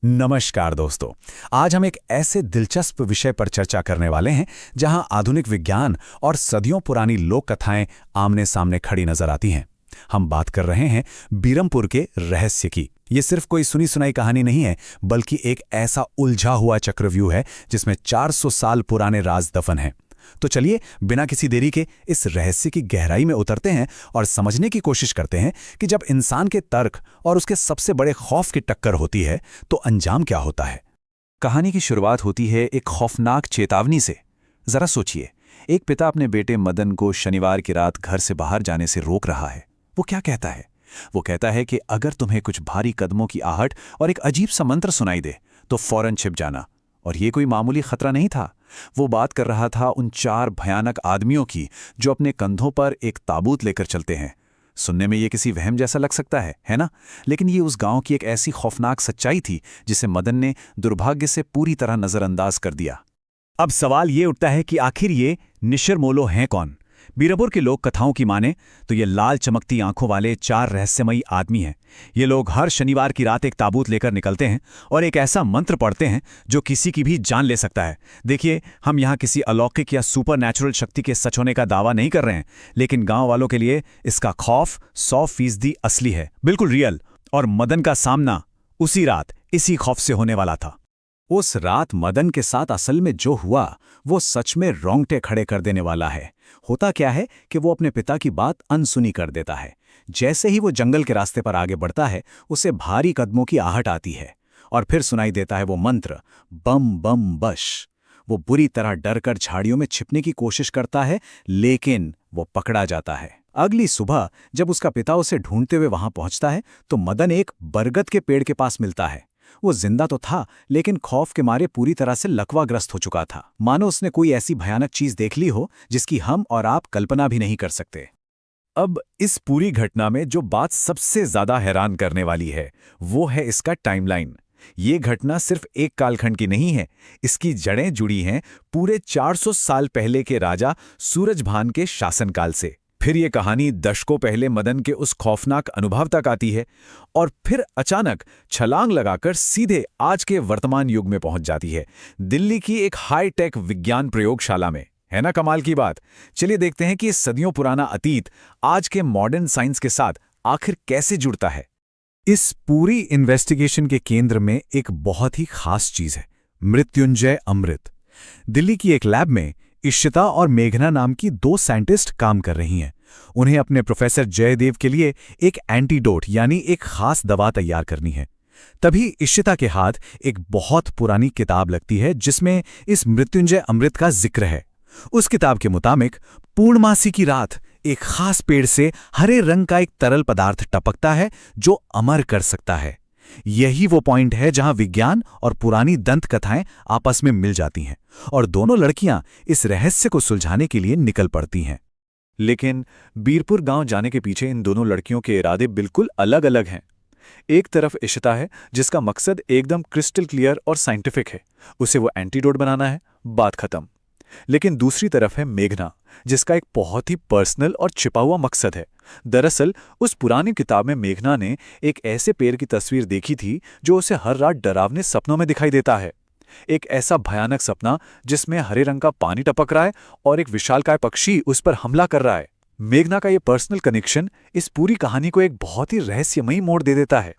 नमस्कार दोस्तों। आज हम एक ऐसे दिलचस्प विषय पर चर्चा करने वाले हैं जहां आधुनिक विज्ञान और सदियों पुरानी लोक कथाएं आमने सामने खड़ी नजर आती हैं। हम बात कर रहे हैं बीरमपुर के रहस्य की। ये सिर्फ कोई सुनी सुनाई कहानी नहीं है, बल्कि एक ऐसा उलझा हुआ चक्रव्यूह है जिसमें 400 साल पुराने राज दफन हैं। तो चलिए बिना किसी देरी के इस रहस्य की गहराई में उतरते हैं और समझने की कोशिश करते हैं कि जब इंसान के तर्क और उसके सबसे बड़े खौफ की टक्कर होती है तो अंजाम क्या होता है। कहानी की शुरुआत होती है एक खौफनाक चेतावनी से। जरा सोचिए, एक पिता अपने बेटे मदन को शनिवार की रात घर से बाहर जाने से रोक रहा है। वो क्या कहता है? वो कहता है कि अगर तुम्हें कुछ भारी कदमों की आहट और एक अजीब सा मंत्र सुनाई दे तो फौरन छिप जाना। और ये कोई मामूली खतरा नहीं था। वो बात कर रहा था उन 4 भयानक आदमियों की जो अपने कंधों पर एक ताबूत लेकर चलते हैं। सुनने में ये किसी वहम जैसा लग सकता है ना? लेकिन ये उस गांव की एक ऐसी खौफनाक सच्चाई थी जिसे मदन ने दुर्भाग्य से पूरी तरह नजरअंदाज कर दिया। अब सवाल ये उठता है कि आखिर ये निशिर-मोलो हैं कौन? बीरमपुर की लोक कथाओं की माने तो ये लाल चमकती आंखों वाले 4 रहस्यमयी आदमी हैं। ये लोग हर शनिवार की रात एक ताबूत लेकर निकलते हैं और एक ऐसा मंत्र पढ़ते हैं जो किसी की भी जान ले सकता है। देखिए, हम यहाँ किसी अलौकिक या सुपरनैचुरल शक्ति के सच होने का दावा नहीं कर रहे हैं, लेकिन गांव वालों के लिए इसका खौफ 100% असली है, बिल्कुल रियल। और मदन का सामना उसी रात इसी खौफ से होने वाला था। उस रात मदन के साथ असल में जो हुआ वो सच में रोंगटे खड़े कर देने वाला है। होता क्या है कि वो अपने पिता की बात अनसुनी कर देता है। जैसे ही वो जंगल के रास्ते पर आगे बढ़ता है, उसे भारी कदमों की आहट आती है और फिर सुनाई देता है वो मंत्र, बम बम बश। वो बुरी तरह डर कर झाड़ियों में छिपने की कोशिश करता है, लेकिन वो पकड़ा जाता है। अगली सुबह जब उसका पिता उसे ढूंढते हुए वहां पहुंचता है तो मदन एक बरगद के पेड़ के पास मिलता है। वो जिंदा तो था, लेकिन खौफ के मारे पूरी तरह से लकवाग्रस्त हो चुका था। मानो उसने कोई ऐसी भयानक चीज देख ली हो जिसकी हम और आप कल्पना भी नहीं कर सकते। अब इस पूरी घटना में जो बात सबसे ज्यादा हैरान करने वाली है वो है इसका टाइमलाइन। ये घटना सिर्फ एक कालखंड की नहीं है, इसकी जड़ें जुड़ी हैं पूरे 400 साल पहले के राजा सूरजभान के शासनकाल से। फिर ये कहानी दशकों पहले मदन के उस खौफनाक अनुभव तक आती है और फिर अचानक छलांग लगाकर सीधे आज के वर्तमान युग में पहुंच जाती है, दिल्ली की एक हाई-टेक विज्ञान प्रयोगशाला में। है ना कमाल की बात? चलिए देखते हैं कि ये सदियों पुराना अतीत आज के मॉडर्न साइंस के साथ आखिर कैसे जुड़ता है। इस पूरी इन्वेस्टिगेशन के केंद्र में एक बहुत ही खास चीज है, मृत्युंजय अमृत। दिल्ली की एक लैब में इशिता और मेघना नाम की 2 साइंटिस्ट काम कर रही हैं। उन्हें अपने प्रोफेसर जयदेव के लिए एक एंटीडोट यानी एक खास दवा तैयार करनी है। तभी इशिता के हाथ एक बहुत पुरानी किताब लगती है जिसमें इस मृत्युंजय अमृत का जिक्र है। उस किताब के मुताबिक पूर्णमासी की रात एक खास पेड़ से हरे रंग का एक तरल पदार्थ टपकता है जो अमर कर सकता है। यही वो पॉइंट है जहां विज्ञान और पुरानी दंत कथाएं आपस में मिल जाती हैं और दोनों लड़कियां इस रहस्य को सुलझाने के लिए निकल पड़ती हैं। लेकिन बीरपुर गांव जाने के पीछे इन दोनों लड़कियों के इरादे बिल्कुल अलग अलग हैं। एक तरफ इशिता है जिसका मकसद एकदम क्रिस्टल क्लियर और साइंटिफिक है, उसे वो एंटीडोट बनाना है, बात खत्म। लेकिन दूसरी तरफ है मेघना, जिसका एक बहुत ही पर्सनल और छिपा हुआ मकसद है। दरअसल उस पुरानी किताब में मेघना ने एक ऐसे पेड़ की तस्वीर देखी थी जो उसे हर रात डरावने सपनों में दिखाई देता है। एक ऐसा भयानक सपना जिसमें हरे रंग का पानी टपक रहा है और एक विशालकाय पक्षी उस पर हमला कर रहा है। मेघना का ये पर्सनल कनेक्शन इस पूरी कहानी को एक बहुत ही रहस्यमयी मोड़ दे देता है।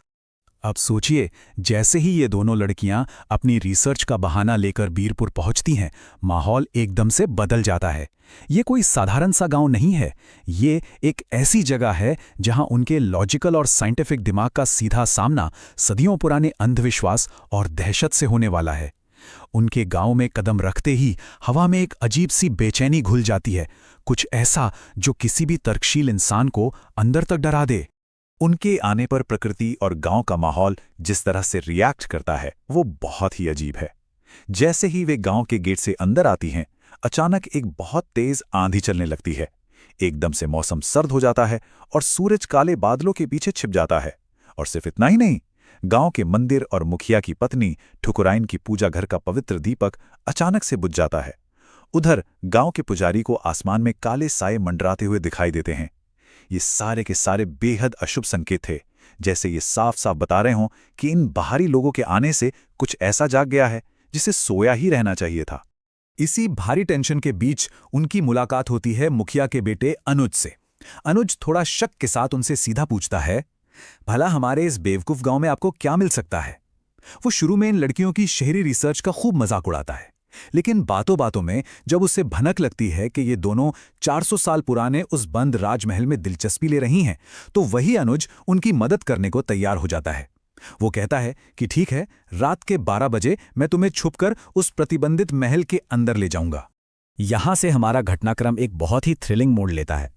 अब सोचिए, जैसे ही ये दोनों लड़कियां अपनी रिसर्च का बहाना लेकर बीरपुर पहुंचती हैं, माहौल एकदम से बदल जाता है। ये कोई साधारण सा गांव नहीं है, ये एक ऐसी जगह है जहां उनके लॉजिकल और साइंटिफिक दिमाग का सीधा सामना सदियों पुराने अंधविश्वास और दहशत से होने वाला है। उनके गांव में कदम रखते ही हवा में एक अजीब सी बेचैनी घुल जाती है, कुछ ऐसा जो किसी भी तर्कशील इंसान को अंदर तक डरा दे। उनके आने पर प्रकृति और गांव का माहौल जिस तरह से रिएक्ट करता है वो बहुत ही अजीब है। जैसे ही वे गांव के गेट से अंदर आती हैं, अचानक एक बहुत तेज आंधी चलने लगती है। एकदम से मौसम सर्द हो जाता है और सूरज काले बादलों के पीछे छिप जाता है। और सिर्फ इतना ही नहीं, गांव के मंदिर और मुखिया की पत्नी ठुकुराइन की पूजा घर का पवित्र दीपक अचानक से बुझ जाता है। उधर गांव के पुजारी को आसमान में काले साए मंडराते हुए दिखाई देते हैं। ये सारे के सारे बेहद अशुभ संकेत थे, जैसे ये साफ साफ बता रहे हों कि इन बाहरी लोगों के आने से कुछ ऐसा जाग गया है जिसे सोया ही रहना चाहिए था। इसी भारी टेंशन के बीच उनकी मुलाकात होती है मुखिया के बेटे अनुज से। अनुज थोड़ा शक के साथ उनसे सीधा पूछता है, भला हमारे इस बेवकूफ गांव में आपको क्या मिल सकता है? वो शुरू में इन लड़कियों की शहरी रिसर्च का खूब मजाक उड़ाता है, लेकिन बातों बातों में जब उसे भनक लगती है कि ये दोनों 400 साल पुराने उस बंद राजमहल में दिलचस्पी ले रही हैं, तो वही अनुज उनकी मदद करने को तैयार हो जाता है। वो कहता है कि ठीक है, रात के 12 बजे मैं तुम्हें छुपकर उस प्रतिबंधित महल के अंदर ले जाऊंगा। यहां से हमारा घटनाक्रम एक बहुत ही थ्रिलिंग मोड़ लेता है।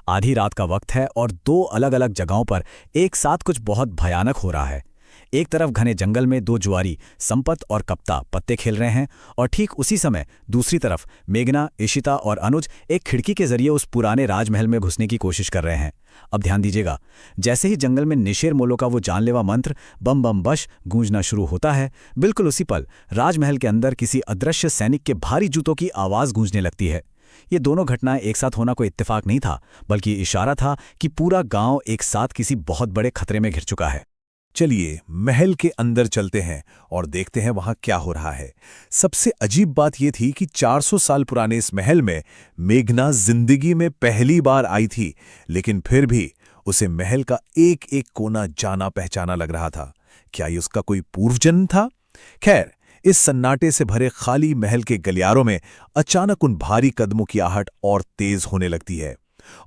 आधी रात का वक्त है और दो अलग अलग जगहों पर एक साथ कुछ बहुत भयानक हो रहा है। एक तरफ घने जंगल में दो जुआरी संपत और कप्ता पत्ते खेल रहे हैं और ठीक उसी समय दूसरी तरफ मेघना, इशिता और अनुज एक खिड़की के जरिए उस पुराने राजमहल में घुसने की कोशिश कर रहे हैं। अब ध्यान दीजिएगा, जैसे ही जंगल में निशेर मोलो का वो जानलेवा मंत्र बम बम बश गूंजना शुरू होता है, बिल्कुल उसी पल राजमहल के अंदर किसी अदृश्य सैनिक के भारी जूतों की आवाज गूंजने लगती है। ये दोनों घटनाएं एक साथ होना कोई इत्तेफाक नहीं था, बल्कि इशारा था कि पूरा गांव एक साथ किसी बहुत बड़े खतरे में घिर चुका है। चलिए महल के अंदर चलते हैं और देखते हैं वहां क्या हो रहा है। सबसे अजीब बात यह थी कि 400 साल पुराने इस महल में मेघना जिंदगी में पहली बार आई थी, लेकिन फिर भी उसे महल का एक एक कोना जाना पहचाना लग रहा था। क्या ये उसका कोई पूर्व जन्म था? खैर, इस सन्नाटे से भरे खाली महल के गलियारों में अचानक उन भारी कदमों की आहट और तेज होने लगती है,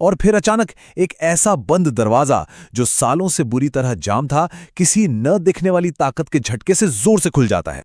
और फिर अचानक एक ऐसा बंद दरवाजा जो सालों से बुरी तरह जाम था, किसी न दिखने वाली ताकत के झटके से जोर से खुल जाता है।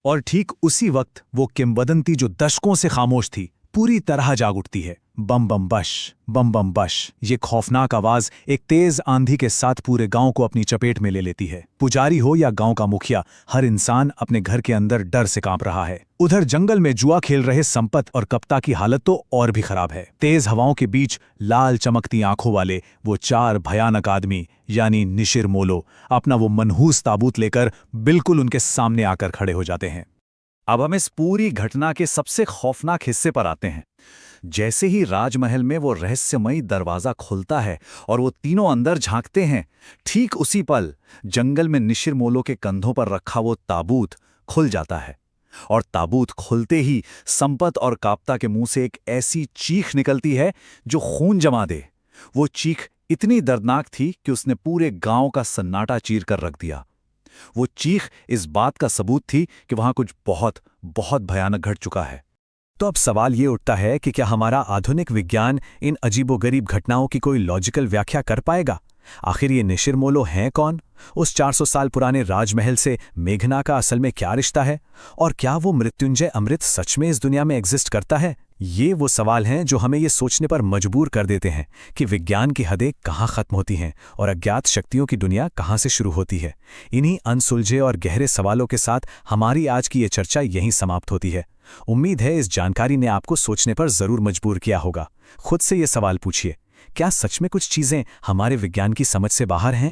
और ठीक उसी वक्त वो किंवदंती जो दशकों से खामोश थी, पूरी तरह जाग उठती है। बम बम बश, बम बम बश। ये खौफनाक आवाज एक तेज आंधी के साथ पूरे गांव को अपनी चपेट में ले लेती है। पुजारी हो या गांव का मुखिया, हर इंसान अपने घर के अंदर डर से कांप रहा है। उधर जंगल में जुआ खेल रहे संपत और कप्ता की हालत तो और भी खराब है। तेज हवाओं के बीच लाल चमकती आंखों वाले वो चार भयानक आदमी यानी निशिर मोलो अपना वो मनहूस ताबूत लेकर बिल्कुल उनके सामने आकर खड़े हो जाते हैं। अब हम इस पूरी घटना के सबसे खौफनाक हिस्से पर आते हैं। जैसे ही राजमहल में वो रहस्यमयी दरवाजा खुलता है और वो तीनों अंदर झांकते हैं, ठीक उसी पल जंगल में निशिर मोलो के कंधों पर रखा वो ताबूत खुल जाता है। और ताबूत खुलते ही संपत और काप्ता के मुंह से एक ऐसी चीख निकलती है जो खून जमा दे। वो चीख इतनी दर्दनाक थी कि उसने पूरे गांव का सन्नाटा चीर कर रख दिया। वो चीख इस बात का सबूत थी कि वहां कुछ बहुत बहुत भयानक घट चुका है। तो अब सवाल ये उठता है कि क्या हमारा आधुनिक विज्ञान इन अजीबोगरीब घटनाओं की कोई लॉजिकल व्याख्या कर पाएगा? आखिर ये निशिर मोलो हैं कौन? उस 400 साल पुराने राजमहल से मेघना का असल में क्या रिश्ता है? और क्या वो मृत्युंजय अमृत सच में इस दुनिया में एग्जिस्ट करता है? ये वो सवाल हैं जो हमें ये सोचने पर मजबूर कर देते हैं कि विज्ञान की हदें कहाँ खत्म होती हैं और अज्ञात शक्तियों की दुनिया कहाँ से शुरू होती है। इन्हीं अनसुलझे और गहरे सवालों के साथ हमारी आज की ये चर्चा यहीं समाप्त होती है। उम्मीद है इस जानकारी ने आपको सोचने पर जरूर मजबूर किया होगा। खुद से ये सवाल पूछिए, क्या सच में कुछ चीजें हमारे विज्ञान की समझ से बाहर हैं?